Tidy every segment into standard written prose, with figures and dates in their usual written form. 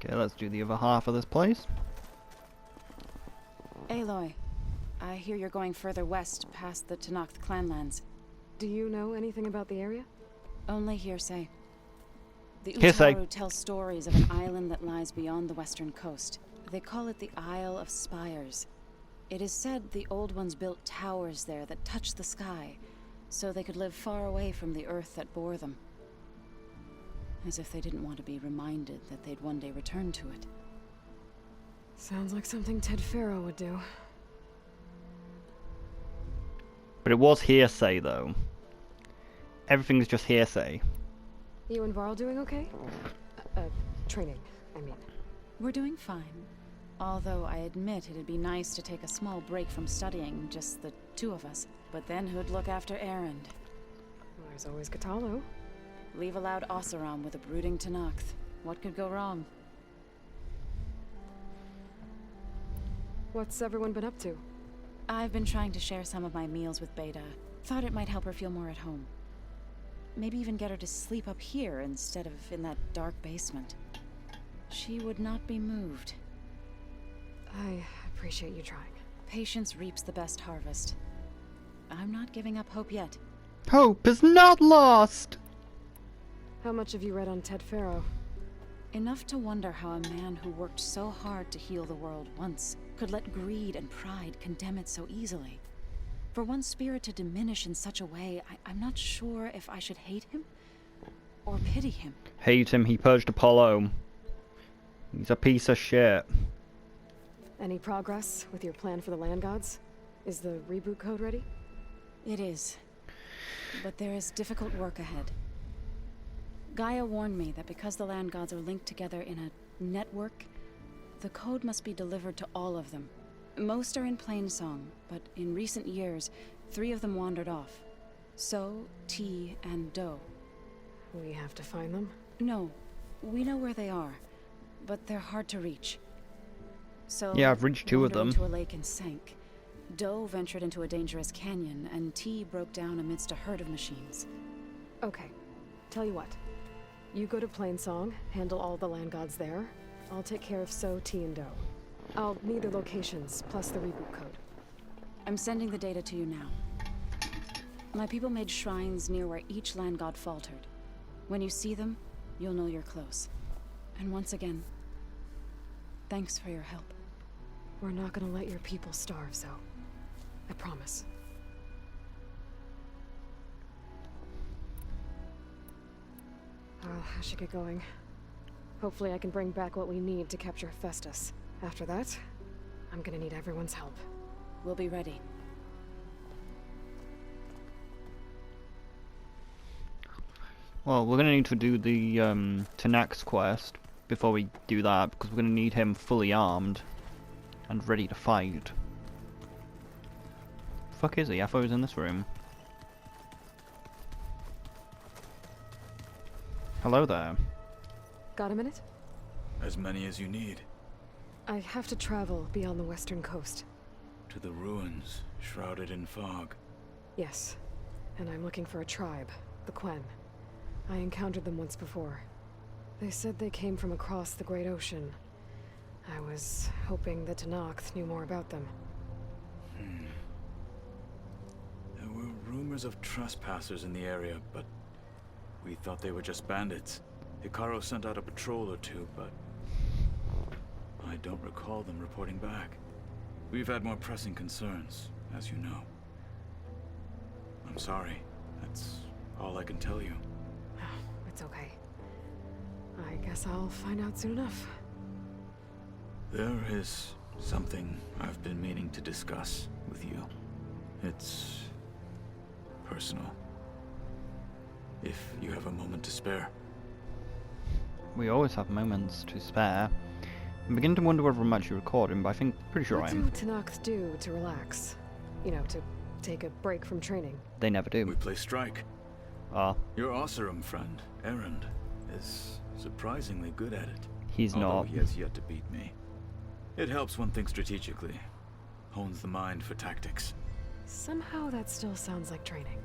Okay, let's do the other half of this place. Aloy, I hear you're going further west, past the Tenakth clanlands. Do you know anything about the area? Only hearsay. The Hearsay. Utaru tell stories of an island that lies beyond the western coast. They call it the Isle of Spires. It is said the Old Ones built towers there that touch the sky, so they could live far away from the earth that bore them. As if they didn't want to be reminded that they'd one day return to it. Sounds like something Ted Faro would do. But it was hearsay, though. Everything's just hearsay. You and Varl doing okay? Training, I mean. We're doing fine. Although I admit it'd be nice to take a small break from studying, just the two of us. But then who'd look after Erend? Well, there's always Katalo. Leave a loud Oseram with a brooding Tenakth. What could go wrong? What's everyone been up to? I've been trying to share some of my meals with Beta. Thought it might help her feel more at home. Maybe even get her to sleep up here instead of in that dark basement. She would not be moved. I appreciate you trying. Patience reaps the best harvest. I'm not giving up hope yet. Hope is not lost! How much have you read on Ted Faro? Enough to wonder how a man who worked so hard to heal the world once could let greed and pride condemn it so easily. For one spirit to diminish in such a way, I'm not sure if I should hate him or pity him. Hate him, he purged Apollo. He's a piece of shit. Any progress with your plan for the land gods? Is the reboot code ready? It is. But there is difficult work ahead. Gaia warned me that because the land gods are linked together in a network, the code must be delivered to all of them. Most are in Plainsong, but in recent years, 3 of them wandered off. So, T, and Do. We have to find them? No, we know where they are, but they're hard to reach. So, Yeah, I've reached 2 of them. Into a lake and sank. Do ventured into a dangerous canyon, and T broke down amidst a herd of machines. Okay, tell you what. You go to Plainsong, handle all the land gods there. I'll take care of So, T, and Do. I'll need their locations, plus the reboot code. I'm sending the data to you now. My people made shrines near where each land god faltered. When you see them, you'll know you're close. And once again, thanks for your help. We're not gonna let your people starve, Zo. I promise. Well, I should get going. Hopefully I can bring back what we need to capture Festus. After that, I'm gonna need everyone's help. We'll be ready. Well, we're gonna need to do the Tenakth quest before we do that, because we're gonna need him fully armed and ready to fight. Fuck is he? I thought he was in this room. Hello there. Got a minute? As many as you need. I have to travel beyond the western coast. To the ruins, shrouded in fog. Yes, and I'm looking for a tribe, the Quen. I encountered them once before. They said they came from across the Great Ocean. I was hoping that Tenakth knew more about them. There were rumors of trespassers in the area, but we thought they were just bandits. Hikaru sent out a patrol or 2, but I don't recall them reporting back. We've had more pressing concerns, as you know. I'm sorry. That's all I can tell you. It's okay. I guess I'll find out soon enough. There is something I've been meaning to discuss with you. It's personal. If you have a moment to spare. We always have moments to spare. I'm beginning to wonder whether I'm actually recording, but I think pretty sure I am. What do Tenakth do to relax? You know, to take a break from training? They never We do. play strike. Ah, Your Oseram friend, Erend, is surprisingly good at it. he's Although not. he has yet to beat me. It helps one think strategically. Hones the mind for tactics. Somehow that still sounds like training.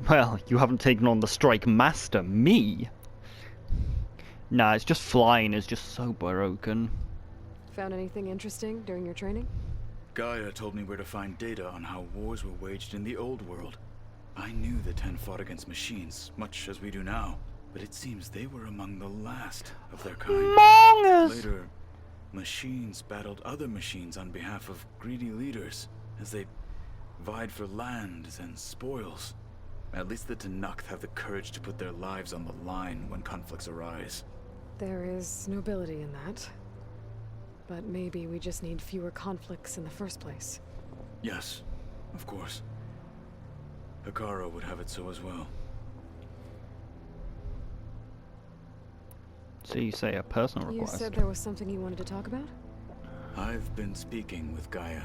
Well, you haven't taken on the Strike Master, me. Nah, it's just flying is just so broken. Found anything interesting during your training? Gaia told me where to find data on how wars were waged in the old world. I knew the Ten fought against machines, much as we do now, but it seems they were among the last of their kind. Among Us! Later, machines battled other machines on behalf of greedy leaders, as they vied for lands and spoils. At least the Tenakth have the courage to put their lives on the line when conflicts arise. There is nobility in that. But maybe we just need fewer conflicts in the first place. Yes, of course. Hekarro would have it so as well. So you say a personal You request. said there was something you wanted to talk about? I've been speaking with Gaia.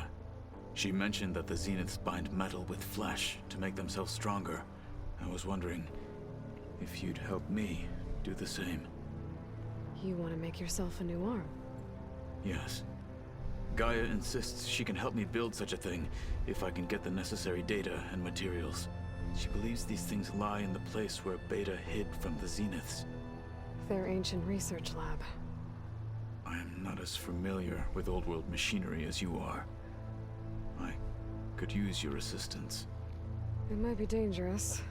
She mentioned that the Zeniths bind metal with flesh to make themselves stronger. I was wondering if you'd help me do the same. You want to make yourself a new arm? Yes. Gaia insists she can help me build such a thing if I can get the necessary data and materials. She believes these things lie in the place where Beta hid from the Zeniths. Their ancient research lab. I am not as familiar with old world machinery as you are. I could use your assistance. It might be dangerous.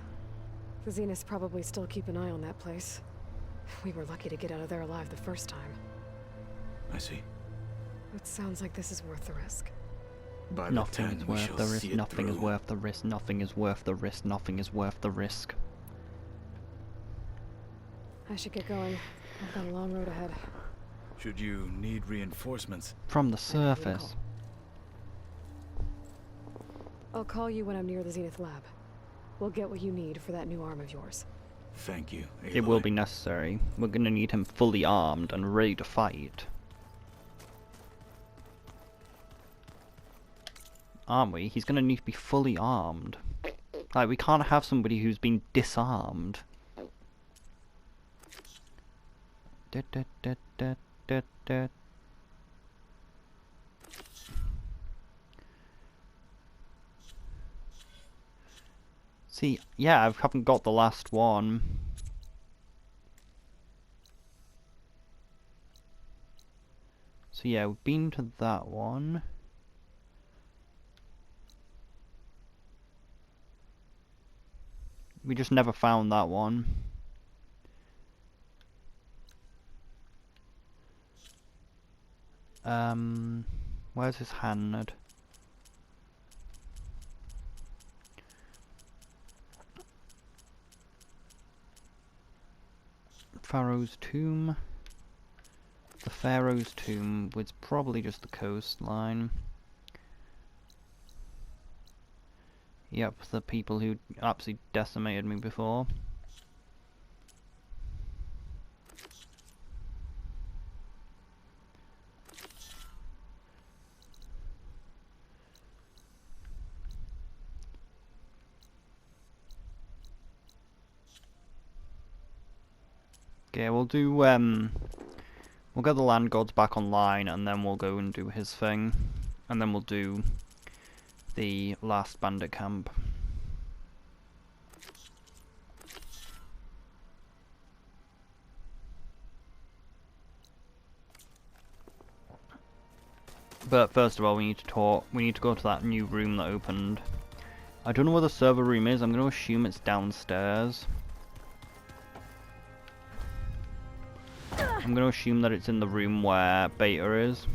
The Zeniths probably still keep an eye on that place. We were lucky to get out of there alive the first time. I see. It sounds like this is worth the risk. By Nothing the is time we worth shall the risk. see it Nothing is through. worth the risk. Nothing is worth the risk. Nothing is worth the risk. I should get going. I've got a long road ahead. Should you need reinforcements? From the I can give you a surface. call. I'll call you when I'm near the Zenith lab. We'll get what you need for that new arm of yours. Thank you, Aloy. It will be necessary. We're gonna need him fully armed and ready to fight. Aren't we? He's gonna need to be fully armed. Like, we can't have somebody who's been disarmed. Da, da, da, da, da, da. See, yeah, I haven't got the last one. So yeah, we've been to that one. We just never found that one. Where's his hand? Pharaoh's tomb. The Pharaoh's tomb was probably just the coastline. Yep, the people who absolutely decimated me before. Okay, we'll do, we'll get the land gods back online, and then we'll go and do his thing. And then we'll do the last bandit camp. But first of all, we need to talk. We need to go to that new room that opened. I don't know where the server room is. I'm going to assume it's downstairs. I'm going to assume that it's in the room where Beta is.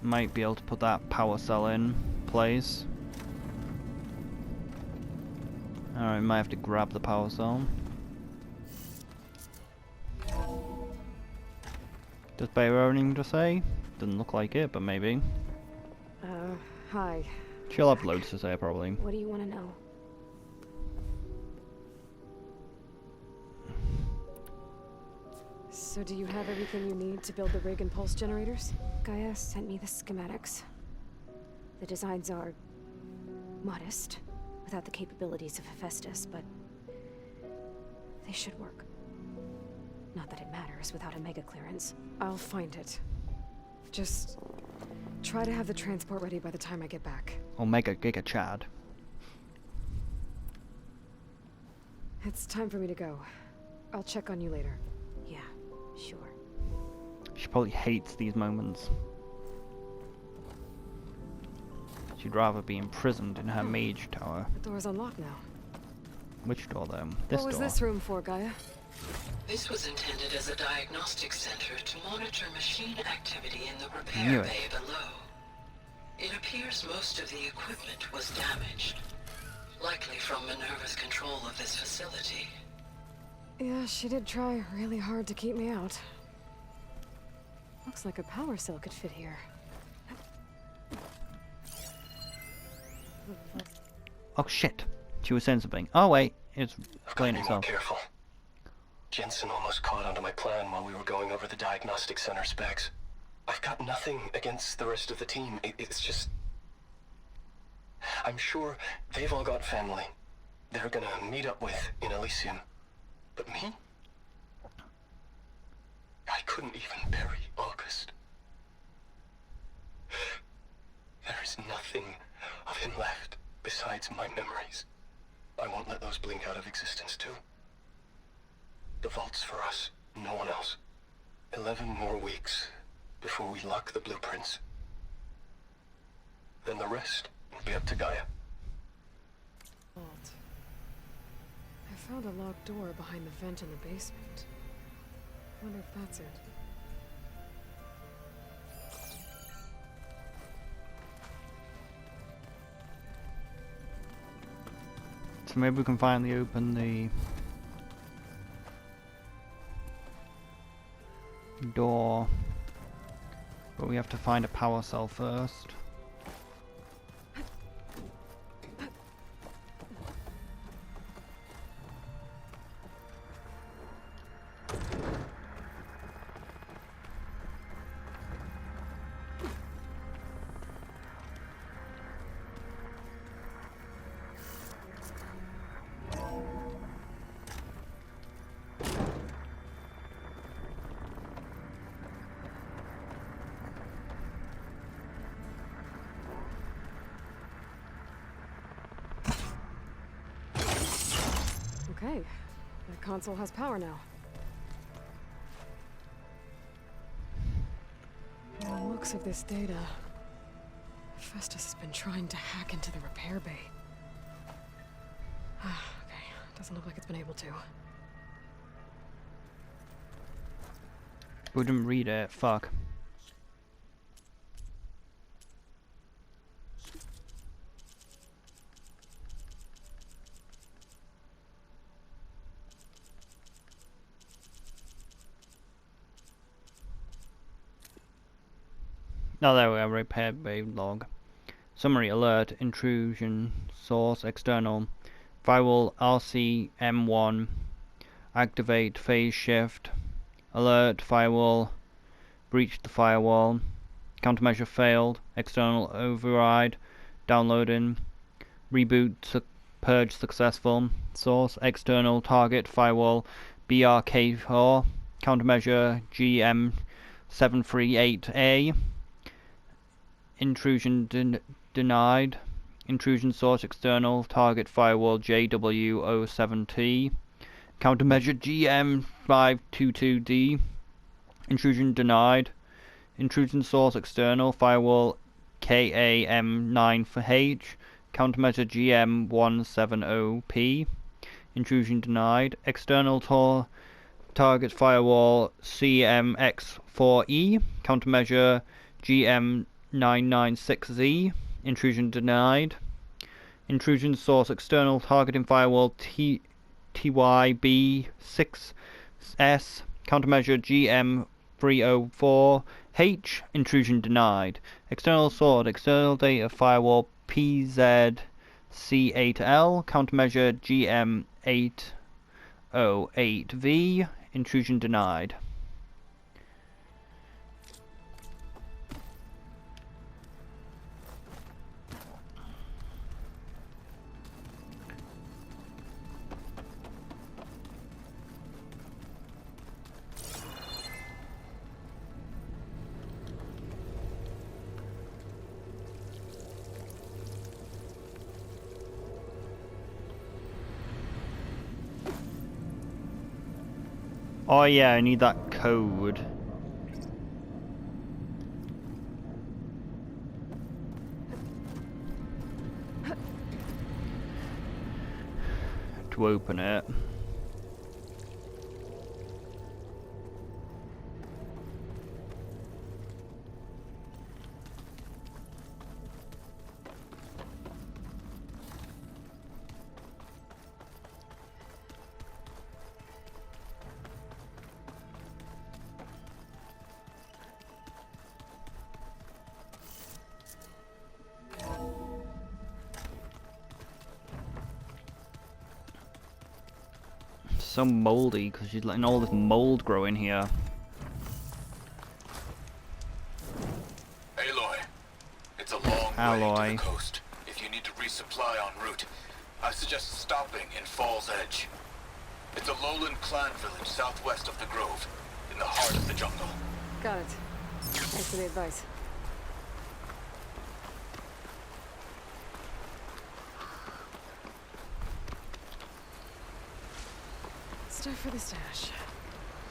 Might be able to put that power cell in place. Alright, might have to grab the power cell. Does Beta have anything to say? Doesn't look like it, but maybe. Hi. She'll have loads to say, probably. What do you want to know? So do you have everything you need to build the rig and pulse generators? Gaia sent me the schematics. The designs are modest, without the capabilities of Hephaestus, but they should work. Not that it matters without a mega clearance. I'll find it. Just try to have the transport ready by the time I get back. Omega Giga Chad. It's time for me to go. I'll check on you later. Yeah, sure. She probably hates these moments. She'd rather be imprisoned in her mage tower. The door's unlocked now. Which door, though? This What was door. this room for, Gaia? This was intended as a diagnostic center to monitor machine activity in the Knew repair it. bay below. It appears most of the equipment was damaged, likely from Minerva's control of this facility. Yeah, she did try really hard to keep me out. Looks like a power cell could fit here. Oh shit! She was saying something. Oh wait, it's I've got playing to be more itself. careful. Jensen almost caught onto my plan while we were going over the diagnostic center specs. I've got nothing against the rest of the team. It's just... I'm sure they've all got family they're gonna meet up with in Elysium. But me? I couldn't even bury August. There is nothing of him left besides my memories. I won't let those blink out of existence too. The vault's for us, no one else. 11 more weeks before we lock the blueprints. Then the rest will be up to Gaia. Vault. I found a locked door behind the vent in the basement. Wonder if that's it. So maybe we can finally open the door, but we have to find a power cell first. Okay, that console has power now. From the looks of this data, Festus has been trying to hack into the repair bay. Okay, doesn't look like it's been able to. We didn't read it, fuck. No, there we are, repair bay log. Summary alert, intrusion, source, external, firewall RCM1, activate phase shift, alert, firewall, breached the firewall, countermeasure failed, external override, downloading, reboot, purge successful, source, external, target, firewall, BRK4, countermeasure GM738A, intrusion denied, intrusion source external, target firewall JW07T, countermeasure GM522D, intrusion denied, intrusion source external, firewall KAM9H, countermeasure GM170P, intrusion denied, external target firewall CMX4E, countermeasure GM996Z, intrusion denied, intrusion source external targeting firewall TYB6S, countermeasure GM304H, intrusion denied, external source external data firewall PZC8L, countermeasure GM808V, intrusion denied. Oh yeah, I need that code. To open it. So moldy because she's letting all this mold grow in here. Aloy, it's a long way to Alloy. the coast. If you need to resupply en route, I suggest stopping in Fall's Edge. It's a lowland clan village southwest of the Grove, in the heart of the jungle. Got it. Thanks for the advice. Stuff for the stash.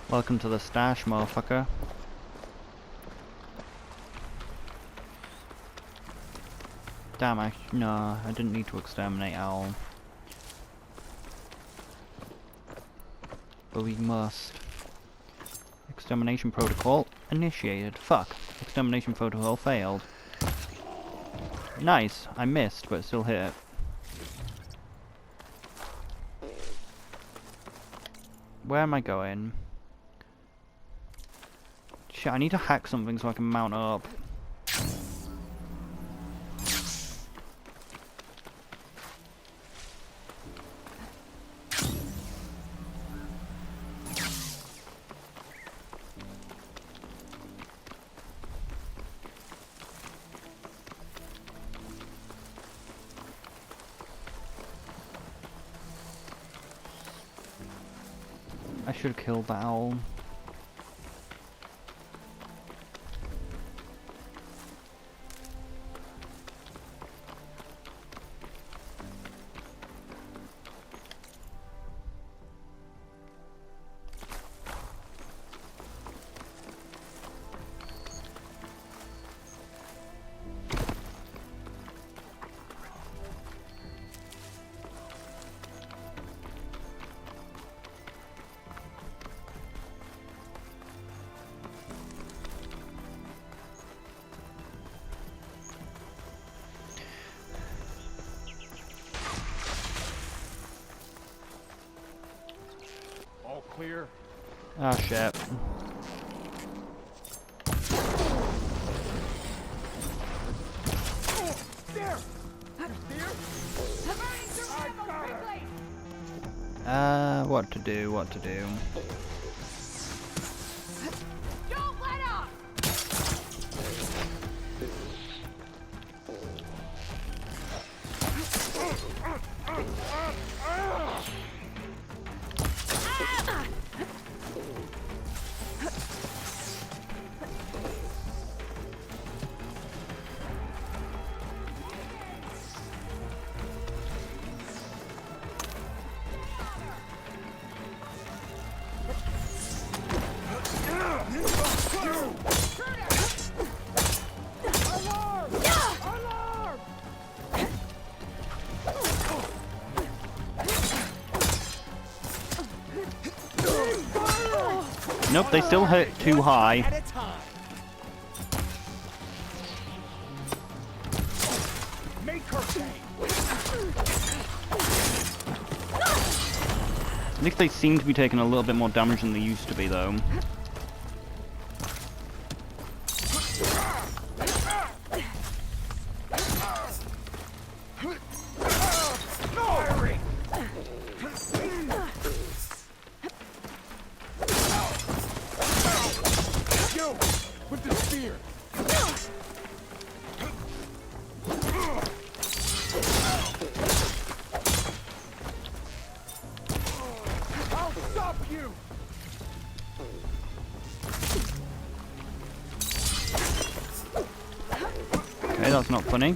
Welcome to the stash, motherfucker. Damn, I didn't need to exterminate Owl. But we must. Extermination protocol initiated. Fuck. Extermination protocol failed. Nice. I missed, but it still hit. Where am I going? Shit, I need to hack something so I can mount up. I should have killed that owl. Clear. Oh shit. There! What to do, what to do. Don't let up! Nope, they still hit too high. At a time. Make her pay. At least they seem to be taking a little bit more damage than they used to be, though. Firing. You with the spear. I'll stop you. Okay, that's not funny.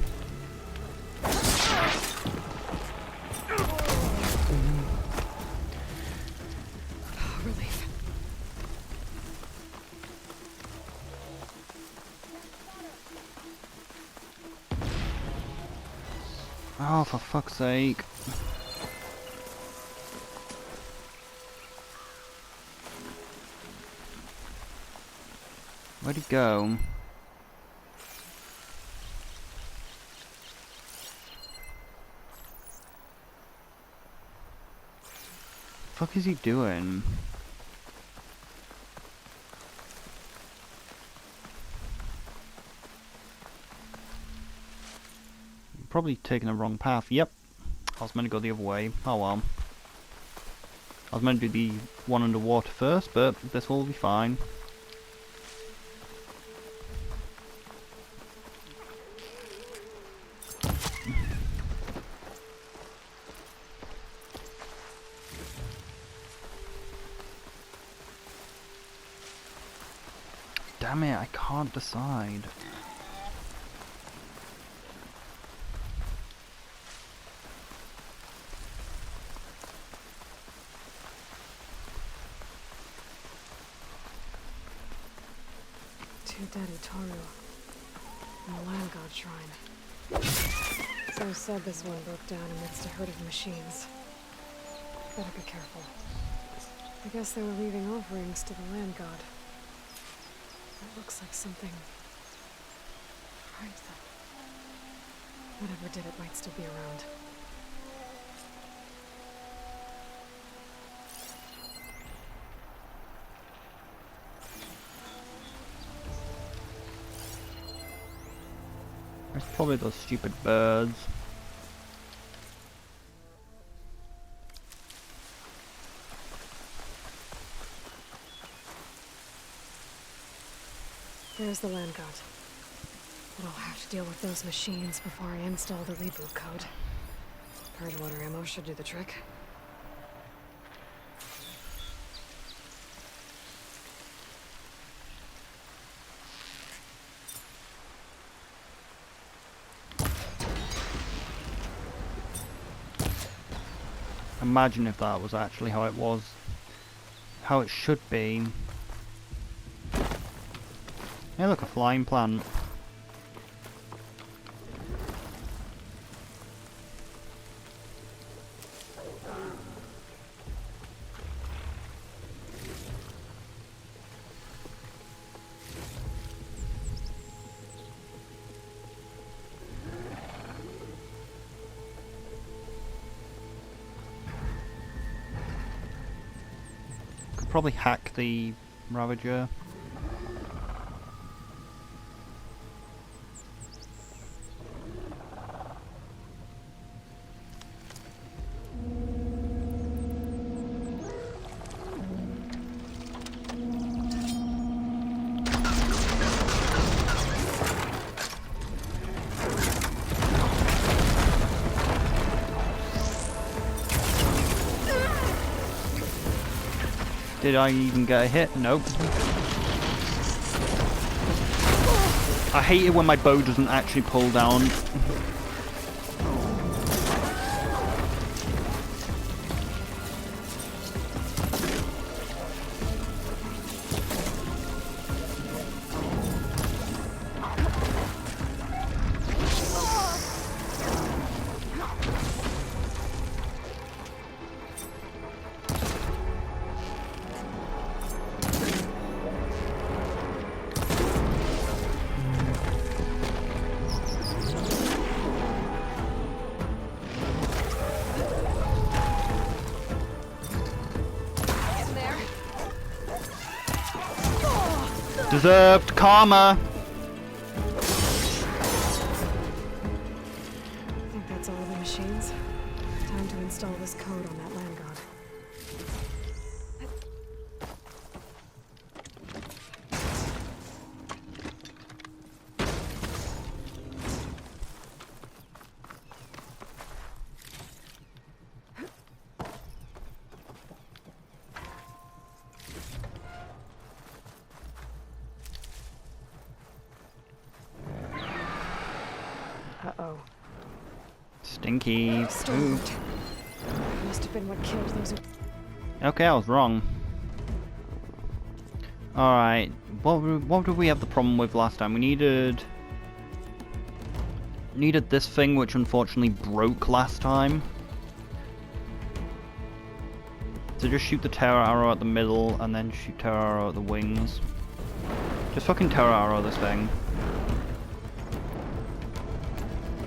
Relief. Oh, for fuck's sake. Where'd he go? Fuck is he doing? Probably taking the wrong path. Yep. I was meant to go the other way. Oh well. I was meant to do the one underwater first, but this will be fine. Damn it, I can't decide. Two dead Utaru. And the Land God Shrine. So said this one broke down amidst a herd of machines. Better be careful. I guess they were leaving offerings to the Land God. It looks like something fried them. Whatever did it might still be around. It's probably those stupid birds. There's the Land God. But I'll have to deal with those machines before I install the reboot code. Purge water ammo should do the trick. Imagine if that was actually how it was. How it should be. Hey look, a flying plant. Could probably hack the Ravager. Did I even get a hit? Nope. I hate it when my bow doesn't actually pull down. Deserved karma. I think that's all the machines. Time to install this code on that Land God. Uh-oh. Stinky. Ooh. Stormed. Must have been what killed those. Okay, I was wrong. Alright, what did we have the problem with last time? We needed Needed this thing, which unfortunately broke last time. So just shoot the terror arrow at the middle, and then shoot terror arrow at the wings. Just fucking terror arrow this thing.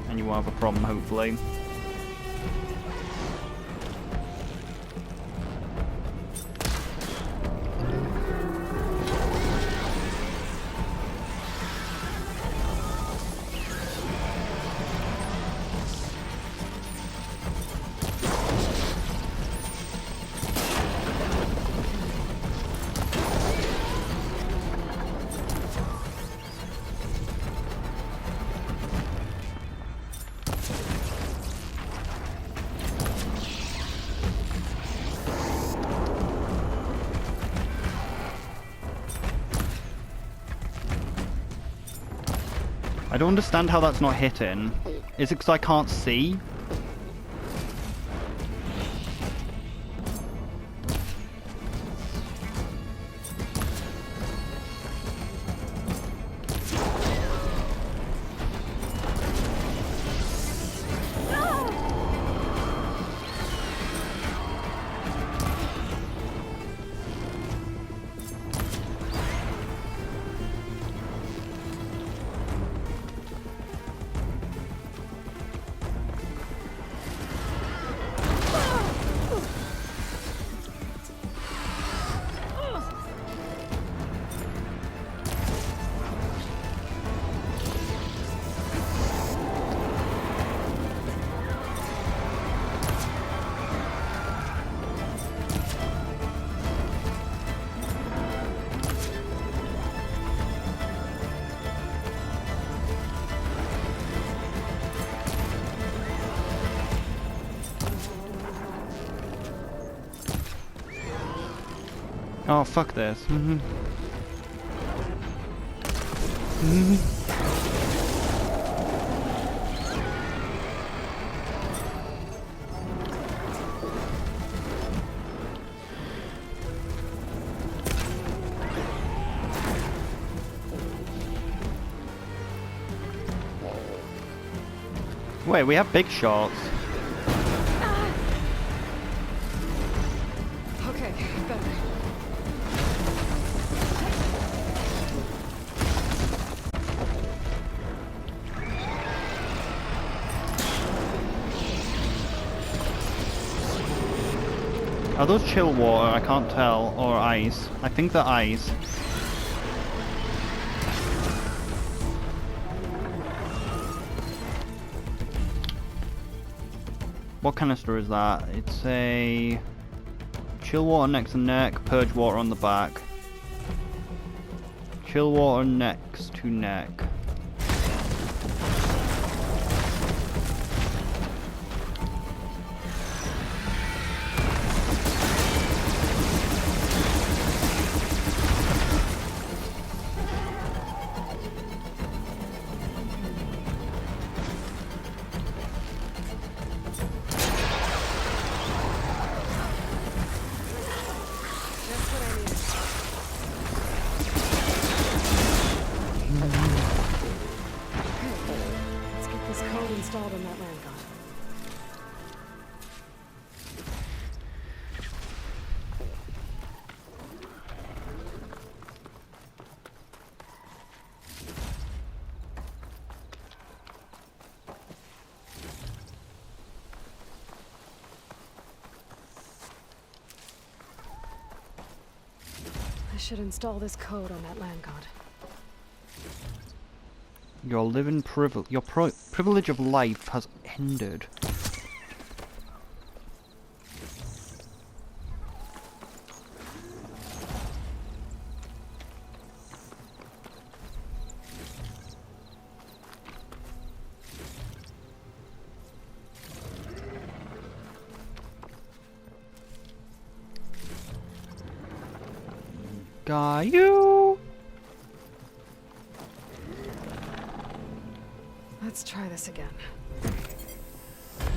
And you won't have a problem, hopefully. I don't understand how that's not hitting. Is it because I can't see? Oh, fuck this. Wait, we have big shots. Okay, better. Are those chill water? I can't tell. Or ice. I think they're ice. What canister is that? It's a chill water next to neck, purge water on the back. Chill water next to neck. Let's get this code installed on that land god. I should install this code on that land god. Your living privilege of life has ended. Got you. Let's try this again.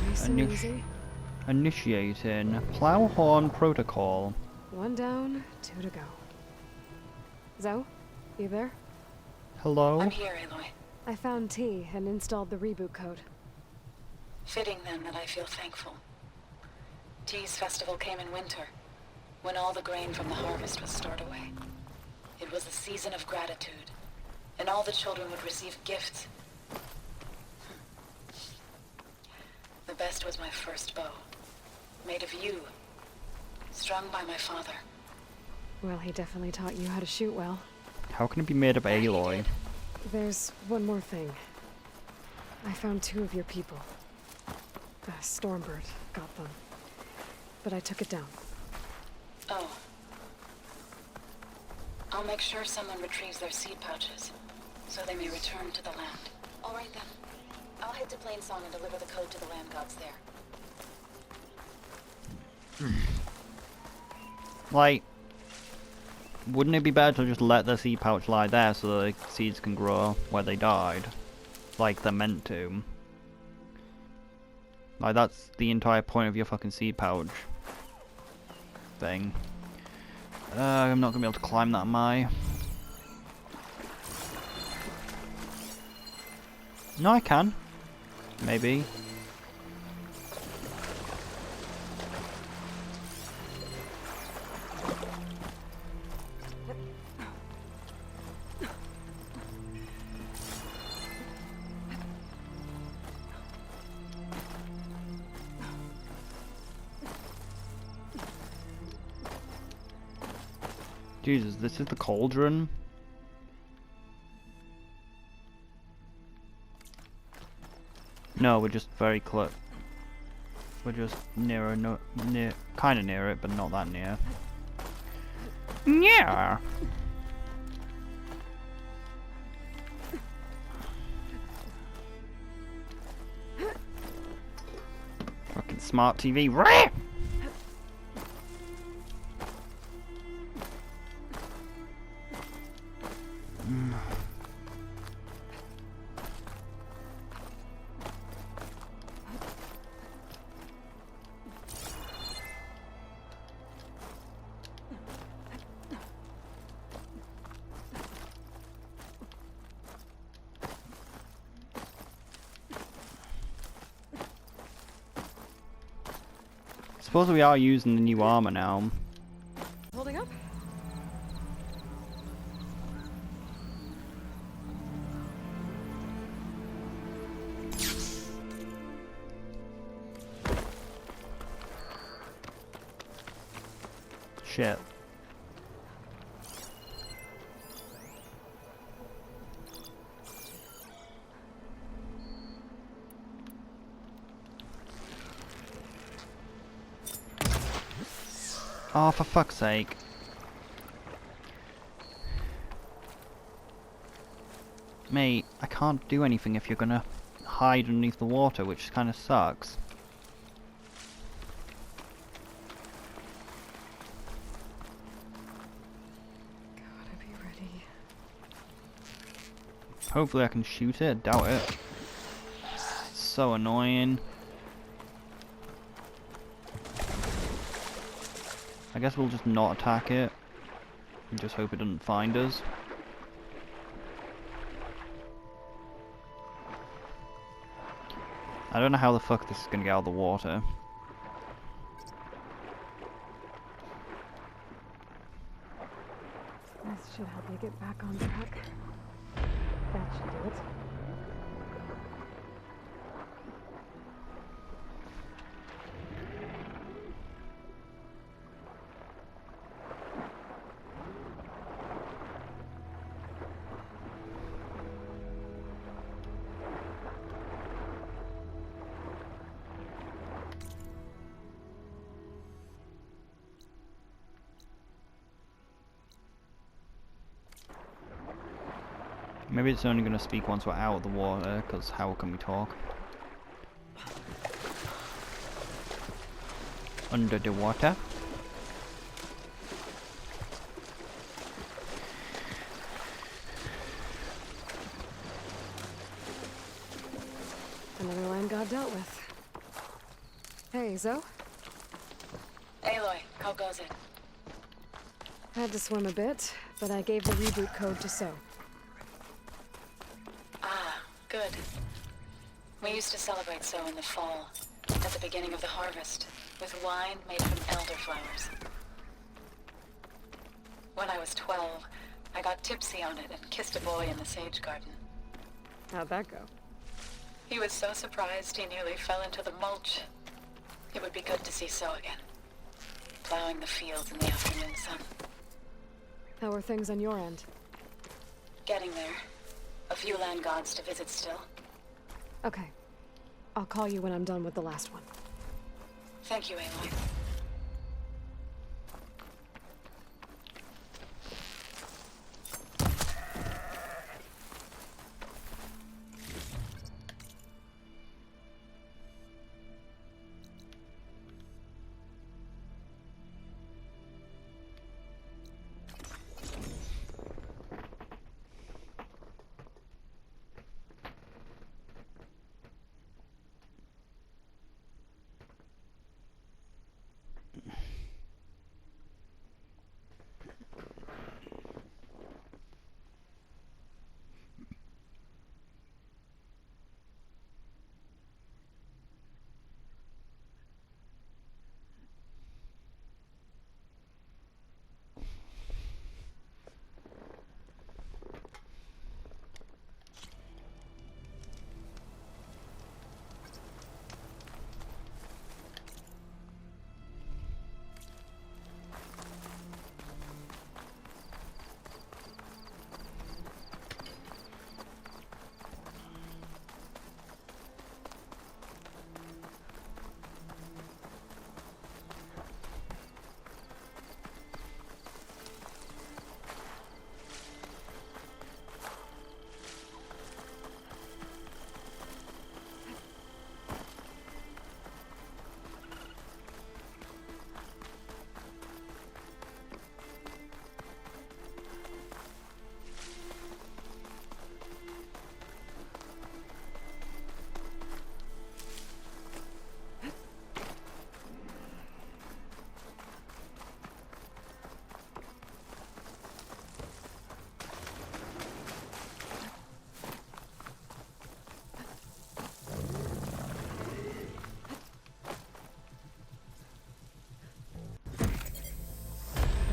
Nice and easy. Initiating Plowhorn Protocol. 1 down, 2 to go. Zoe, you there? Hello? I'm here, Aloy. I found T and installed the reboot code. Fitting then that I feel thankful. T's festival came in winter, when all the grain from the harvest was stored away. It was a season of gratitude, and all the children would receive gifts. The best was my first bow, made of yew, strung by my father. Well, he definitely taught you how to shoot well. How can it be made of alloy? There's one more thing. I found 2 of your people. The Stormbird got them. But I took it down. Oh. I'll make sure someone retrieves their seed pouches, so they may return to the land. All right then. I'll head to Plainsong and deliver the code to the land gods there. Like, wouldn't it be better to just let the seed pouch lie there so the seeds can grow where they died? Like they're meant to. Like, that's the entire point of your fucking seed pouch thing. I'm not gonna be able to climb that, am I? No, I can. Maybe. Jesus, this is the cauldron? No, we're just very close. We're just near, kind of near it, but not that near. Yeah. Fucking smart TV. Suppose we are using the new armor now. Holding up? Shit. Oh, for fuck's sake. Mate, I can't do anything if you're gonna hide underneath the water, which kind of sucks. Gotta be ready. Hopefully I can shoot it, doubt it. It's so annoying. I guess we'll just not attack it and just hope it doesn't find us. I don't know how the fuck this is gonna get out of the water. This should help you get back on track. That should do it. Maybe it's only going to speak once we're out of the water, because how can we talk? Under the water? Another land god dealt with. Hey, Zoe? Aloy, how goes it? Had to swim a bit, but I gave the reboot code to So. Ah, Good. We used to celebrate so in the fall, at the beginning of the harvest, with wine made from elderflowers. When I was 12, I got tipsy on it and kissed a boy in the sage garden. How'd that go? He was so surprised he nearly fell into the mulch. It would be good to see So again, plowing the fields in the afternoon sun. How are things on your end? Getting there. A few land gods to visit still. Okay. I'll call you when I'm done with the last one. Thank you, Aloy.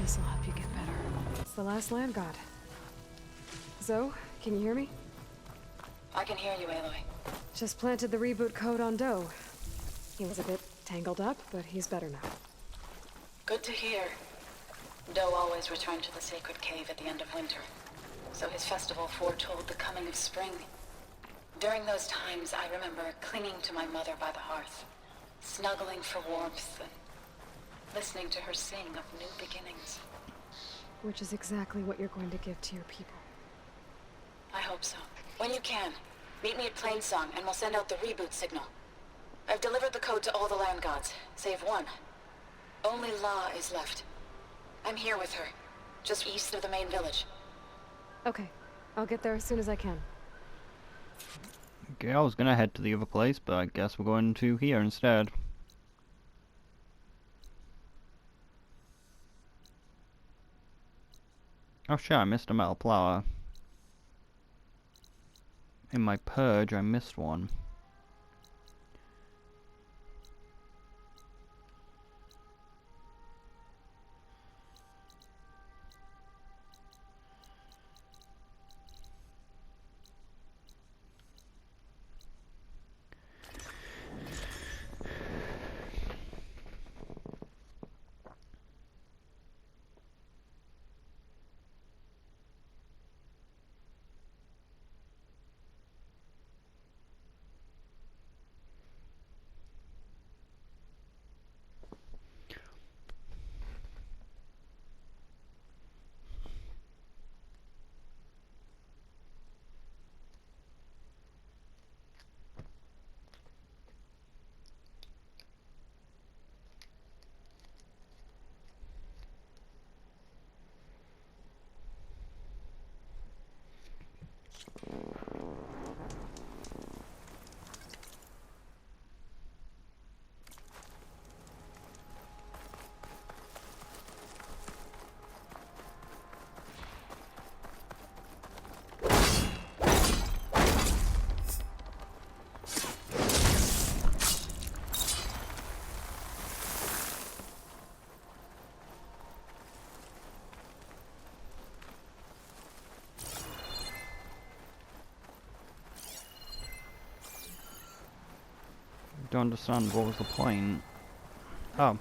This'll help you get better. It's the last land god. Zo, can you hear me? I can hear you, Aloy. Just planted the reboot code on Doe. He was a bit tangled up, but he's better now. Good to hear. Doe always returned to the sacred cave at the end of winter, so his festival foretold the coming of spring. During those times, I remember clinging to my mother by the hearth, snuggling for warmth, and listening to her sing of new beginnings. Which is exactly what you're going to give to your people. I hope so. When you can, meet me at Plainsong and we'll send out the reboot signal. I've delivered the code to all the land gods, save one. Only La is left. I'm here with her, just east of the main village. Okay, I'll get there as soon as I can. Okay, I was gonna head to the other place, but I guess we're going to here instead. Oh shit, I missed a metal plower. In my purge, I missed one. Don't understand. What was the point? Oh.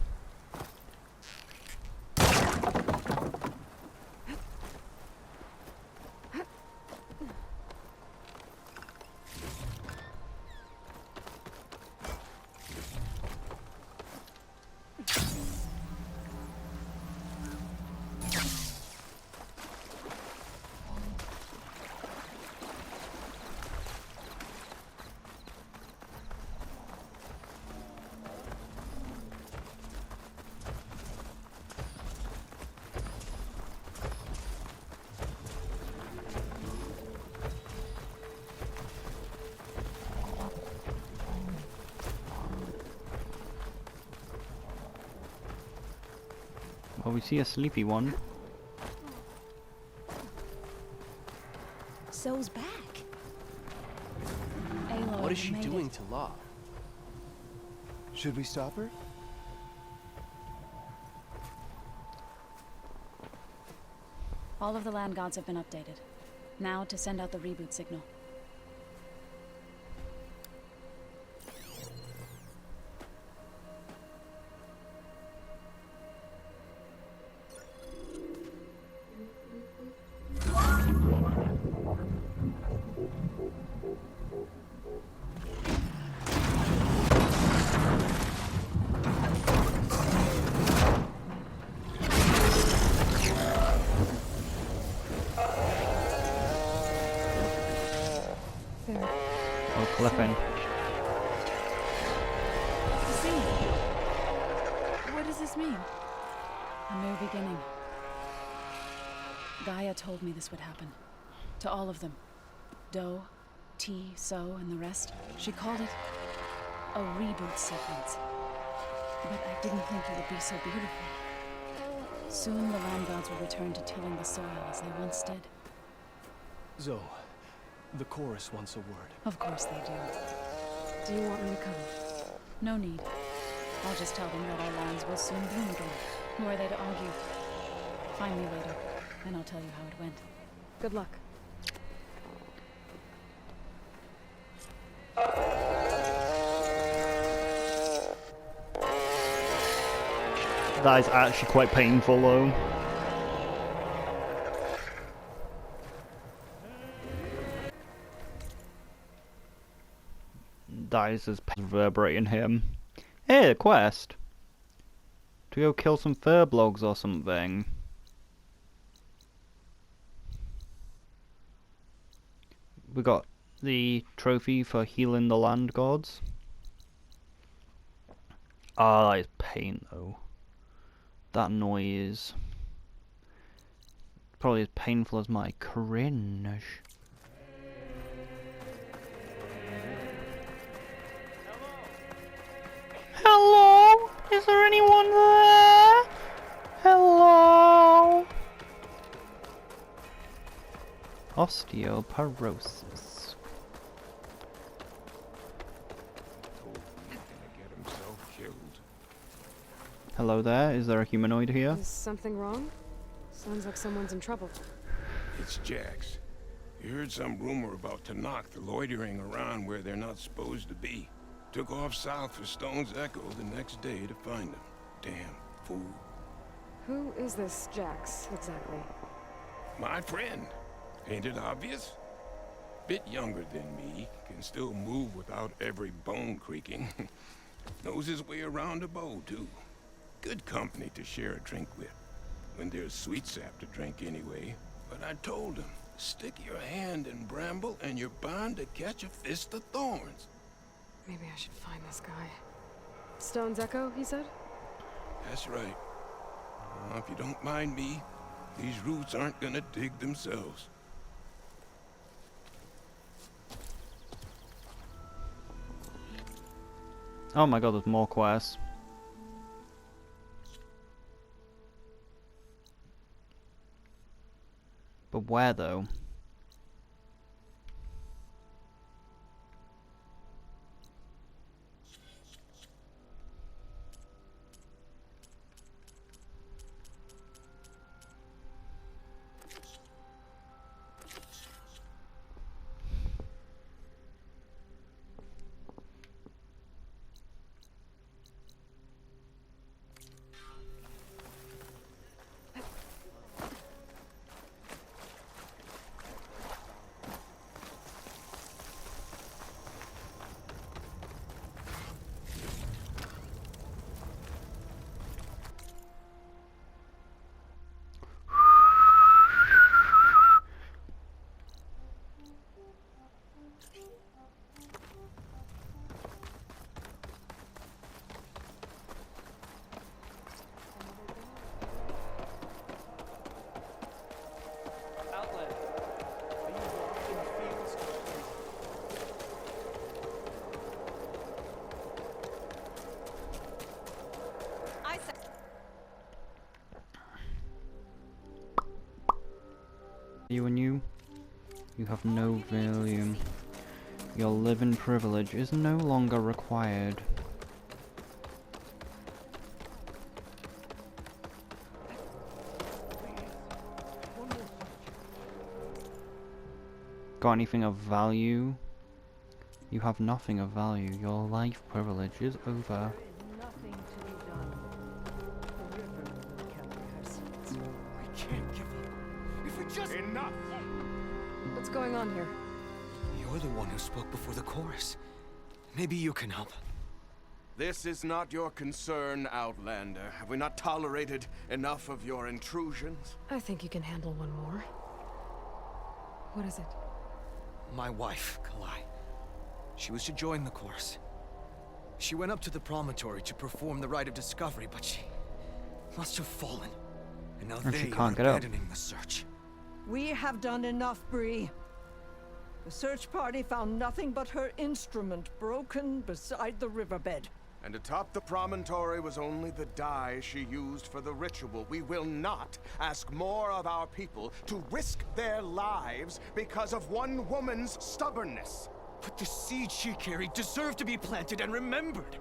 Well, we see a sleepy one. So's back. Aloy, What is she you made doing it. to Law? Should we stop her? All of the land gods have been updated. Now to send out the reboot signal. There. Oh, clipping. See? What does this mean? A new beginning. Gaia told me this would happen. To all of them. Do, T, So, and the rest. She called it a reboot sequence. But I didn't think it would be so beautiful. Soon the land gods will return to tilling the soil as they once did. Zoe, the chorus wants a word. Of course they do. Do you want me to come? No need. I'll just tell them that our lands will soon bloom again. Who are they to argue? Find me later, and I'll tell you how it went. Good luck. That is actually quite painful, though. That is just reverberating him. Hey, a quest! To go kill some furblogs or something. We got the trophy for healing the land gods. Ah, that is pain, though. That noise. Probably as painful as my cringe. Hello? Is there anyone there? Hello? Osteoporosis. Hello there, is there a humanoid here? Is something wrong? Sounds like someone's in trouble. It's Jax. You heard some rumor about Tanakh loitering around where they're not supposed to be. Took off south for Stone's Echo the next day to find them. Damn fool. Who is this Jax, exactly? My friend. Ain't it obvious? Bit younger than me, can still move without every bone creaking. Knows his way around a bow, too. Good company to share a drink with. When there's sweet sap to drink anyway. But I told him, stick your hand in bramble and you're bound to catch a fist of thorns. Maybe I should find this guy. Stone's Echo, he said? That's right. If you don't mind me, these roots aren't gonna dig themselves. Oh my god, there's more quests. But where though? You and you have no value. Your living privilege is no longer required. Got anything of value? You have nothing of value. Your life privilege is over. Nothing to be done. The river will carry her seeds. We can't give up. If we just... Enough! What's going on here? You're the one who spoke before the chorus. Maybe you can help. This is not your concern, Outlander. Have we not tolerated enough of your intrusions? I think you can handle one more. What is it? My wife, Kalai. She was to join the chorus. She went up to the promontory to perform the rite of discovery, but she must have fallen. And now And she they can't are get up. abandoning the search. We have done enough, Bree. The search party found nothing but her instrument broken beside the riverbed. And atop the promontory was only the dye she used for the ritual. We will not ask more of our people to risk their lives because of one woman's stubbornness. But the seed she carried deserved to be planted and remembered.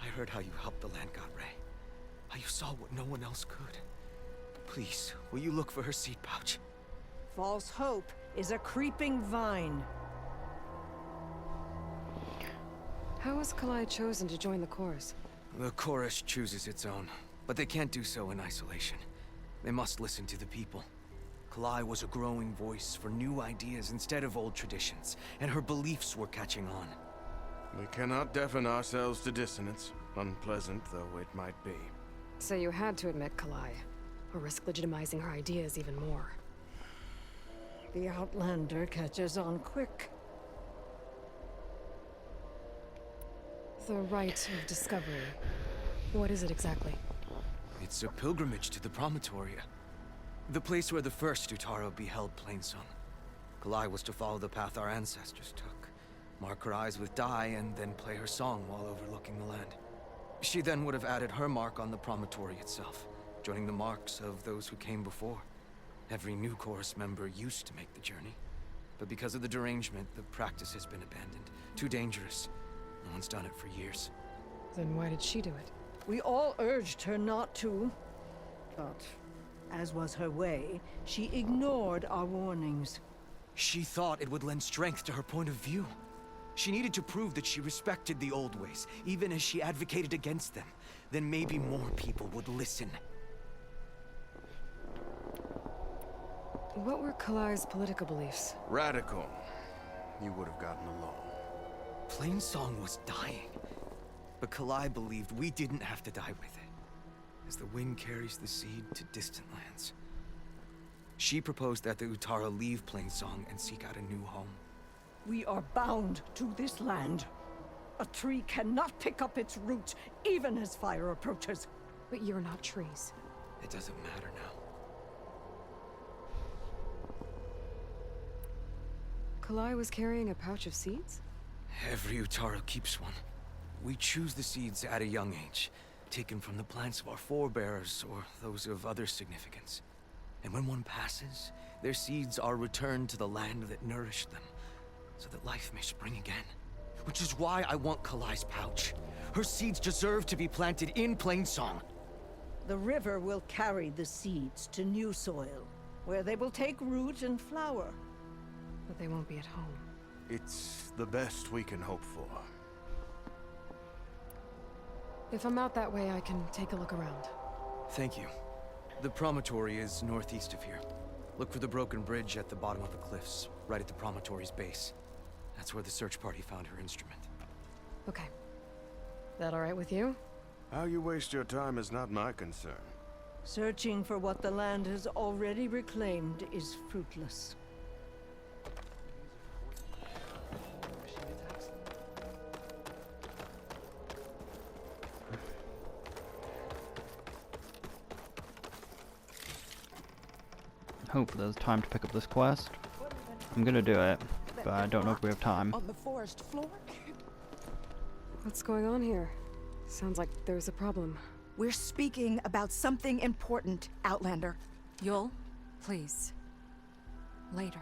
I heard how you helped the land god Ray. How you saw what no one else could. Please, will you look for her seed pouch? False hope is a creeping vine. How was Kalai chosen to join the chorus? The chorus chooses its own, but they can't do so in isolation. They must listen to the people. Kalai was a growing voice for new ideas instead of old traditions, and her beliefs were catching on. We cannot deafen ourselves to dissonance, unpleasant though it might be. So you had to admit Kalai, or risk legitimizing her ideas even more. The Outlander catches on quick. The rite of discovery. What is it exactly? It's a pilgrimage to the promontory. The place where the first Utaro beheld Plainsong. Kalai was to follow the path our ancestors took. Mark her eyes with dye and then play her song while overlooking the land. She then would have added her mark on the promontory itself, joining the marks of those who came before. Every new chorus member used to make the journey. But because of the derangement, the practice has been abandoned. Too dangerous. No one's done it for years. Then why did she do it? We all urged her not to, but as was her way, she ignored our warnings. She thought it would lend strength to her point of view. She needed to prove that she respected the old ways, even as she advocated against them. Then maybe more people would listen. What were Kalai's political beliefs? Radical. You would have gotten along. Plainsong was dying. But Kalai believed we didn't have to die with it, as the wind carries the seed to distant lands. She proposed that the Utara leave Plainsong and seek out a new home. We are bound to this land. A tree cannot pick up its roots, even as fire approaches. But you're not trees. It doesn't matter now. Kalai was carrying a pouch of seeds? Every Utara keeps one. We choose the seeds at a young age, taken from the plants of our forebears or those of other significance. And when one passes, their seeds are returned to the land that nourished them, so that life may spring again. Which is why I want Kalai's pouch. Her seeds deserve to be planted in Plainsong. The river will carry the seeds to new soil, where they will take root and flower. But they won't be at home. It's the best we can hope for. If I'm out that way, I can take a look around. Thank you. The promontory is northeast of here. Look for the broken bridge at the bottom of the cliffs, right at the promontory's base. That's where the search party found her instrument. Okay. That all right with you? How you waste your time is not my concern. Searching for what the land has already reclaimed is fruitless. Hopefully there's time to pick up this quest. I'm gonna do it, but I don't know if we have time. On the forest floor? What's going on here? Sounds like there's a problem. We're speaking about something important, Outlander. Yul, please. Later.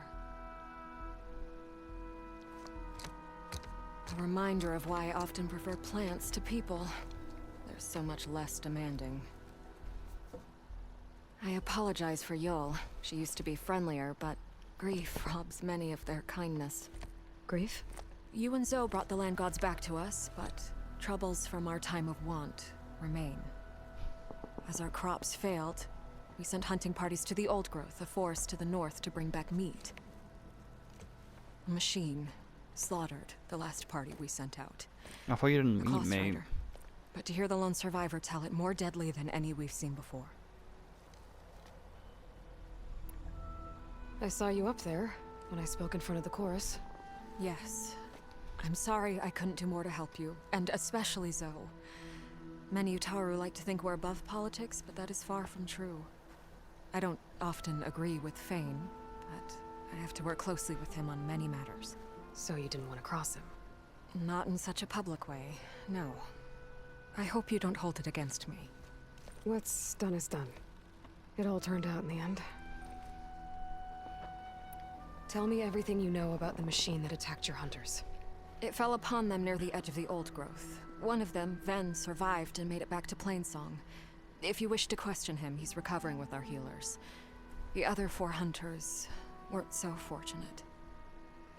A reminder of why I often prefer plants to people. They're so much less demanding. I apologize for Yul. She used to be friendlier, but grief robs many of their kindness. Grief? You and Zoe brought the land gods back to us, but troubles from our time of want remain. As our crops failed, we sent hunting parties to the Old Growth, a forest to the north, to bring back meat. A machine slaughtered the last party we sent out. I thought you didn't meet me. Rider. But to hear the lone survivor tell it, more deadly than any we've seen before. I saw you up there when I spoke in front of the chorus. Yes. I'm sorry I couldn't do more to help you, and especially Zoe. Many Utaru like to think we're above politics, but that is far from true. I don't often agree with Fane, but I have to work closely with him on many matters. So you didn't want to cross him? Not in such a public way, no. I hope you don't hold it against me. What's done is done. It all turned out in the end. Tell me everything you know about the machine that attacked your hunters. It fell upon them near the edge of the Old Growth. One of them, Ven, survived and made it back to Plainsong. If you wish to question him, he's recovering with our healers. The other 4 hunters weren't so fortunate.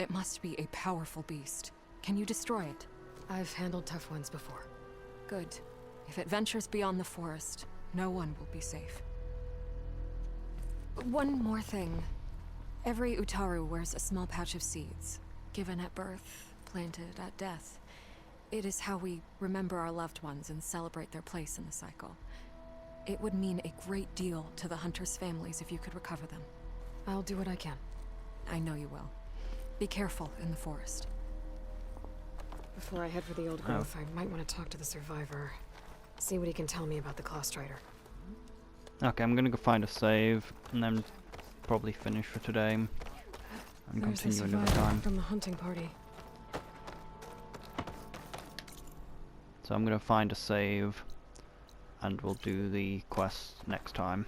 It must be a powerful beast. Can you destroy it? I've handled tough ones before. Good. If it ventures beyond the forest, no one will be safe. One more thing. Every Utaru wears a small pouch of seeds, given at birth, planted at death. It is how we remember our loved ones and celebrate their place in the cycle. It would mean a great deal to the hunters' families if you could recover them. I'll do what I can. I know you will. Be careful in the forest. Before I head for the Old Growth, I might want to talk to the survivor. See what he can tell me about the Clawstrider. Okay, I'm gonna go find a save, and then probably finish for today. And There's the continue another survivor time. from the hunting party. So I'm gonna find a save, and we'll do the quest next time.